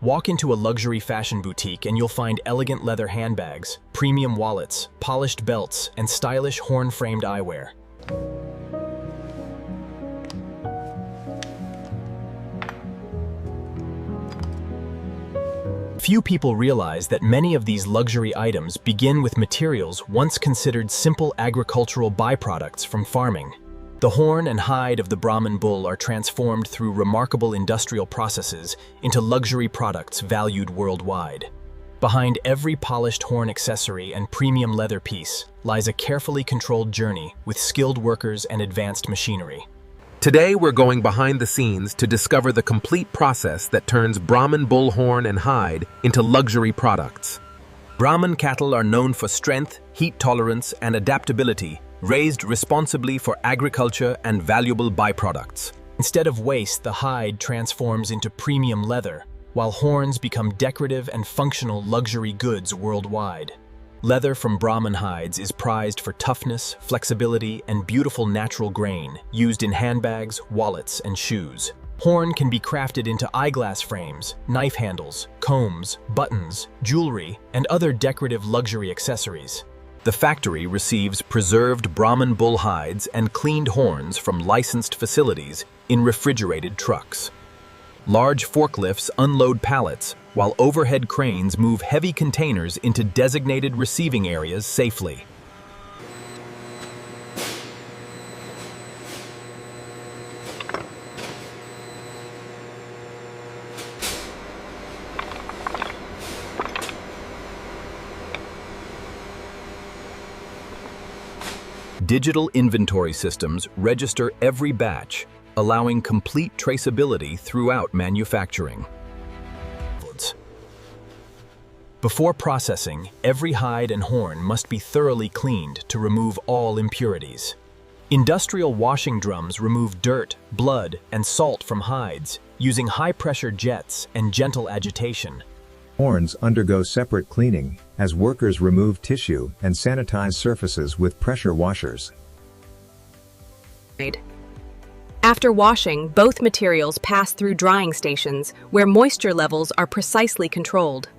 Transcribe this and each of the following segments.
Walk into a luxury fashion boutique and you'll find elegant leather handbags, premium wallets, polished belts, and stylish horn-framed eyewear. Few people realize that many of these luxury items begin with materials once considered simple agricultural byproducts from farming. The horn and hide of the Brahman bull are transformed through remarkable industrial processes into luxury products valued worldwide. Behind every polished horn accessory and premium leather piece lies a carefully controlled journey with skilled workers and advanced machinery. Today, we're going behind the scenes to discover the complete process that turns Brahman bull horn and hide into luxury products. Brahman cattle are known for strength, heat tolerance, and adaptability, raised responsibly for agriculture and valuable byproducts. Instead of waste, the hide transforms into premium leather, while horns become decorative and functional luxury goods worldwide. Leather from Brahman hides is prized for toughness, flexibility, and beautiful natural grain, used in handbags, wallets, and shoes. Horn can be crafted into eyeglass frames, knife handles, combs, buttons, jewelry, and other decorative luxury accessories. The factory receives preserved Brahman bull hides and cleaned horns from licensed facilities in refrigerated trucks. Large forklifts unload pallets, while overhead cranes move heavy containers into designated receiving areas safely. Digital inventory systems register every batch, allowing complete traceability throughout manufacturing. Before processing, every hide and horn must be thoroughly cleaned to remove all impurities. Industrial washing drums remove dirt, blood, and salt from hides using high-pressure jets and gentle agitation. Horns undergo separate cleaning as workers remove tissue and sanitize surfaces with pressure washers. After washing, both materials pass through drying stations where moisture levels are precisely controlled.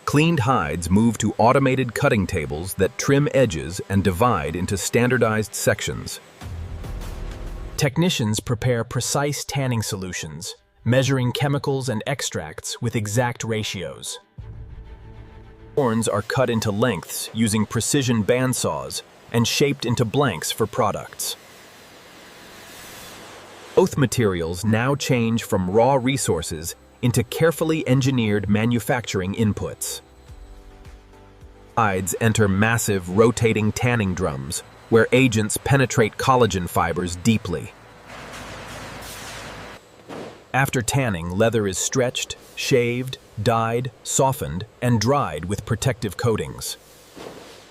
Cleaned hides move to automated cutting tables that trim edges and divide into standardized sections. Technicians prepare precise tanning solutions, measuring chemicals and extracts with exact ratios. Horns are cut into lengths using precision bandsaws and shaped into blanks for products. Both materials now change from raw resources into carefully engineered manufacturing inputs. Hides enter massive rotating tanning drums, where agents penetrate collagen fibers deeply. After tanning, leather is stretched, shaved, dyed, softened, and dried with protective coatings.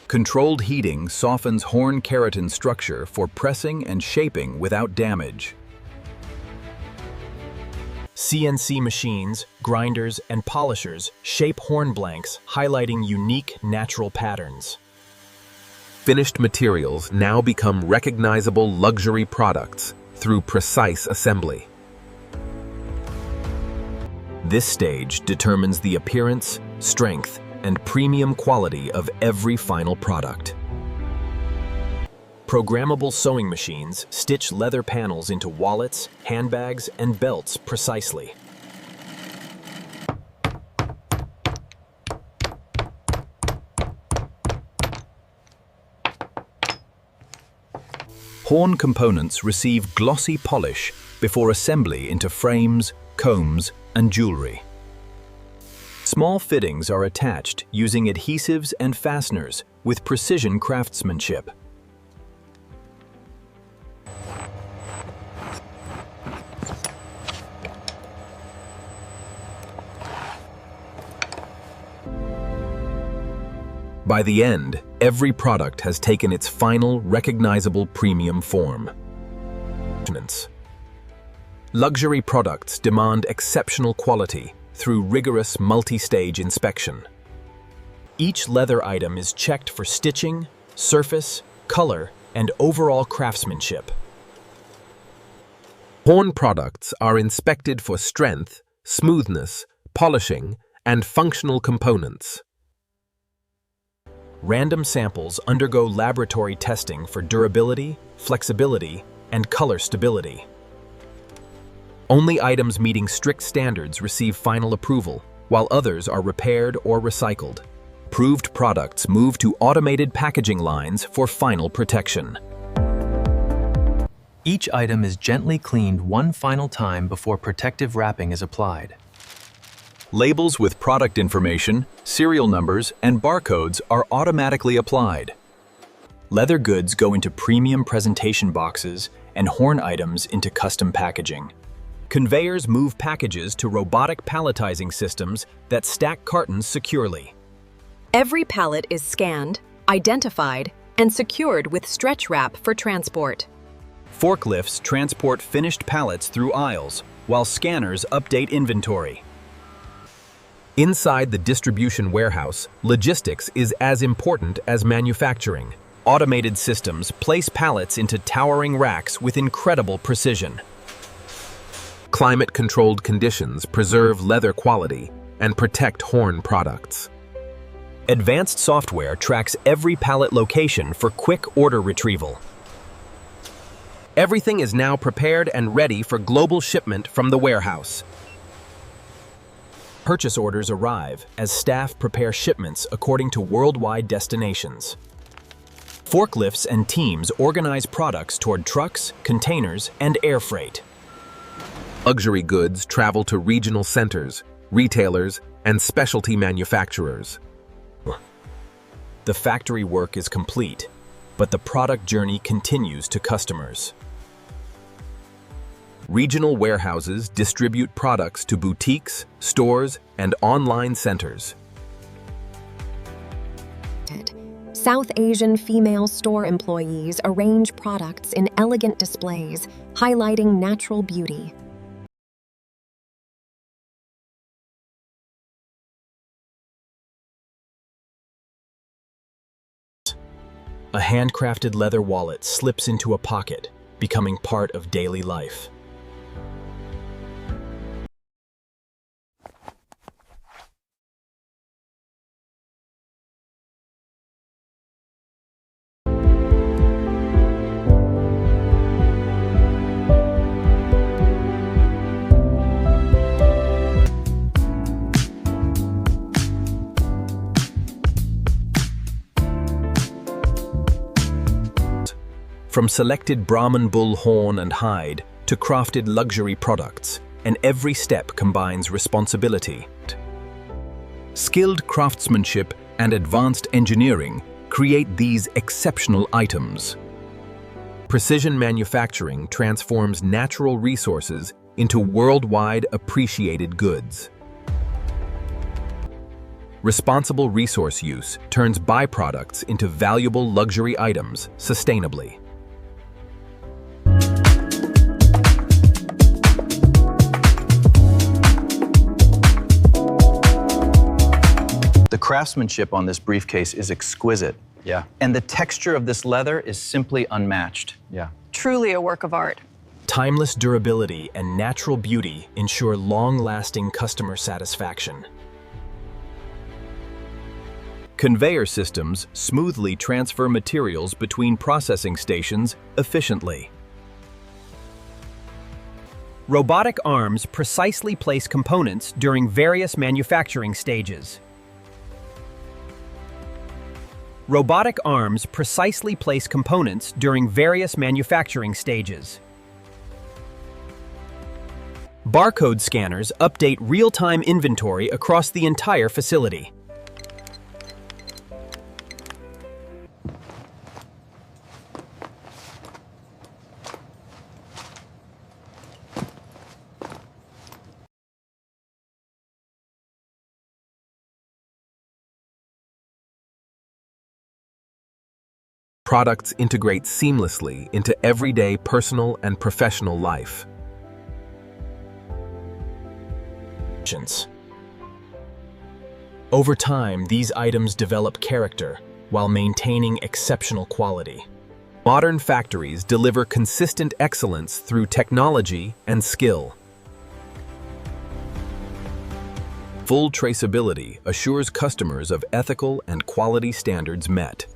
Controlled heating softens horn keratin structure for pressing and shaping without damage. CNC machines, grinders, and polishers shape horn blanks, highlighting unique natural patterns. Finished materials now become recognizable luxury products through precise assembly. This stage determines the appearance, strength, and premium quality of every final product. Programmable sewing machines stitch leather panels into wallets, handbags, and belts precisely. Horn components receive glossy polish before assembly into frames, combs, and jewelry. Small fittings are attached using adhesives and fasteners with precision craftsmanship. By the end, every product has taken its final, recognizable premium form. Luxury products demand exceptional quality through rigorous multi-stage inspection. Each leather item is checked for stitching, surface, color, and overall craftsmanship. Horn products are inspected for strength, smoothness, polishing, and functional components. Random samples undergo laboratory testing for durability, flexibility, and color stability. Only items meeting strict standards receive final approval, while others are repaired or recycled. Approved products move to automated packaging lines for final protection. Each item is gently cleaned one final time before protective wrapping is applied. Labels with product information, serial numbers, and barcodes are automatically applied. Leather goods go into premium presentation boxes and horn items into custom packaging. Conveyors move packages to robotic palletizing systems that stack cartons securely. Every pallet is scanned, identified, and secured with stretch wrap for transport. Forklifts transport finished pallets through aisles, while scanners update inventory. Inside the distribution warehouse, logistics is as important as manufacturing. Automated systems place pallets into towering racks with incredible precision. Climate-controlled conditions preserve leather quality and protect horn products. Advanced software tracks every pallet location for quick order retrieval. Everything is now prepared and ready for global shipment from the warehouse. Purchase orders arrive as staff prepare shipments according to worldwide destinations. Forklifts and teams organize products toward trucks, containers, and air freight. Luxury goods travel to regional centers, retailers, and specialty manufacturers. The factory work is complete, but the product journey continues to customers. Regional warehouses distribute products to boutiques, stores, and online centers. South Asian female store employees arrange products in elegant displays, highlighting natural beauty. A handcrafted leather wallet slips into a pocket, becoming part of daily life. From selected Brahman bull horn and hide to crafted luxury products, and every step combines responsibility. Skilled craftsmanship and advanced engineering create these exceptional items. Precision manufacturing transforms natural resources into worldwide appreciated goods. Responsible resource use turns byproducts into valuable luxury items sustainably. The craftsmanship on this briefcase is exquisite. Yeah. And the texture of this leather is simply unmatched. Yeah. Truly a work of art. Timeless durability and natural beauty ensure long-lasting customer satisfaction. Conveyor systems smoothly transfer materials between processing stations efficiently. Robotic arms precisely place components during various manufacturing stages. Robotic arms precisely place components during various manufacturing stages. Barcode scanners update real-time inventory across the entire facility. Products integrate seamlessly into everyday personal and professional life. Over time, these items develop character while maintaining exceptional quality. Modern factories deliver consistent excellence through technology and skill. Full traceability assures customers of ethical and quality standards met.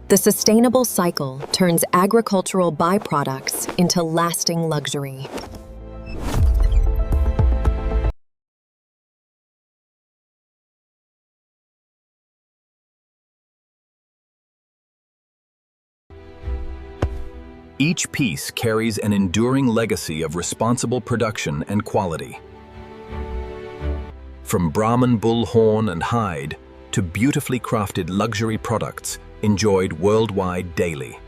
The sustainable cycle turns agricultural byproducts into lasting luxury. Each piece carries an enduring legacy of responsible production and quality. From Brahman bull horn and hide to beautifully crafted luxury products enjoyed worldwide daily.